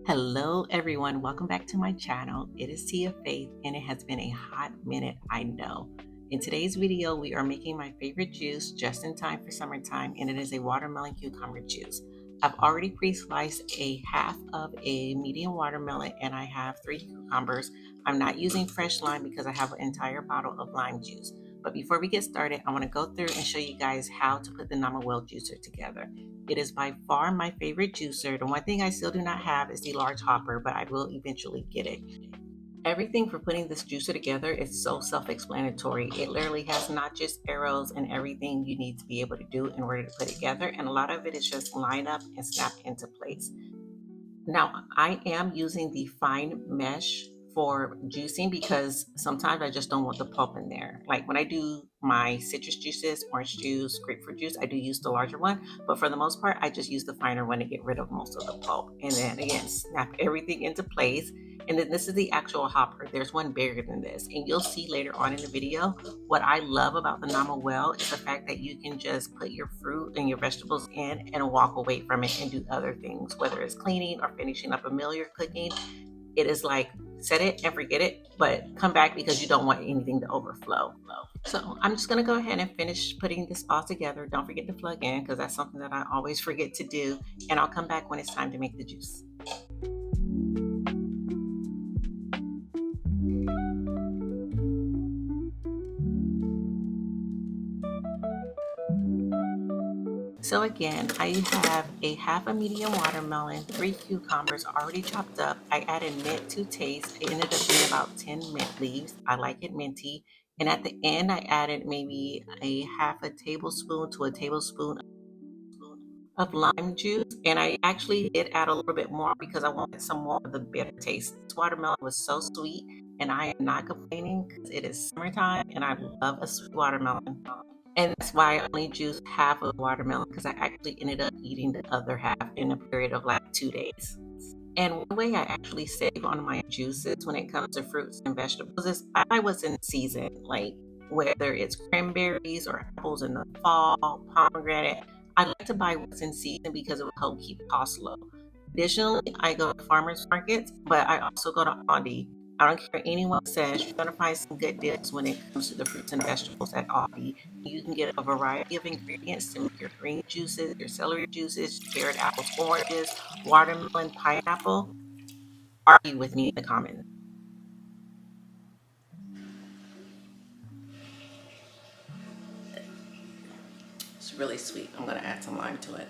Hello everyone, welcome back to my channel. It is Tia Faith and it has been a hot minute, I know. In today's video, we are making my favorite juice just in time for summertime, and it is a watermelon cucumber juice. I've already pre-sliced a half of a medium watermelon and I have 3 cucumbers. I'm not using fresh lime because I have an entire bottle of lime juice. But before we get started, I want to go through and show you guys how to put the Well juicer together. It is by far my favorite juicer. The one thing I still do not have is the large hopper, but I will eventually get it. Everything for putting this juicer together is so self-explanatory. It literally has notches, arrows, and everything you need to be able to do in order to put it together. And a lot of it is just line up and snap into place. Now, I am using the fine mesh for juicing because sometimes I just don't want the pulp in there. Like when I do my citrus juices, orange juice, grapefruit juice, I do use the larger one, but for the most part, I just use the finer one to get rid of most of the pulp. And then again, snap everything into place. And then this is the actual hopper. There's one bigger than this. And you'll see later on in the video, what I love about the Well is the fact that you can just put your fruit and your vegetables in and walk away from it and do other things, whether it's cleaning or finishing up a meal you're cooking. It is like set it and forget it, but come back because you don't want anything to overflow. So I'm just gonna go ahead and finish putting this all together. Don't forget to plug in because that's something that I always forget to do. And I'll come back when it's time to make the juice. So again, I have a half a medium watermelon, 3 cucumbers already chopped up. I added mint to taste. It ended up being about 10 mint leaves. I like it minty. And at the end, I added maybe a half a tablespoon to a tablespoon of lime juice. And I actually did add a little bit more because I wanted some more of the bitter taste. This watermelon was so sweet, and I am not complaining because it is summertime and I love a sweet watermelon. And that's why I only juiced half of the watermelon because I actually ended up eating the other half in a period of like 2 days. And one way I actually save on my juices when it comes to fruits and vegetables is I buy what's in season, like whether it's cranberries or apples in the fall, pomegranate. I like to buy what's in season because it will help keep costs low. Additionally, I go to farmers markets, but I also go to Aldi. I don't care what anyone says, you're going to find some good deals when it comes to the fruits and vegetables at Aldi. You can get a variety of ingredients to make your green juices, your celery juices, carrot, apples, oranges, watermelon, pineapple. Argue with me in the comments. It's really sweet. I'm going to add some lime to it.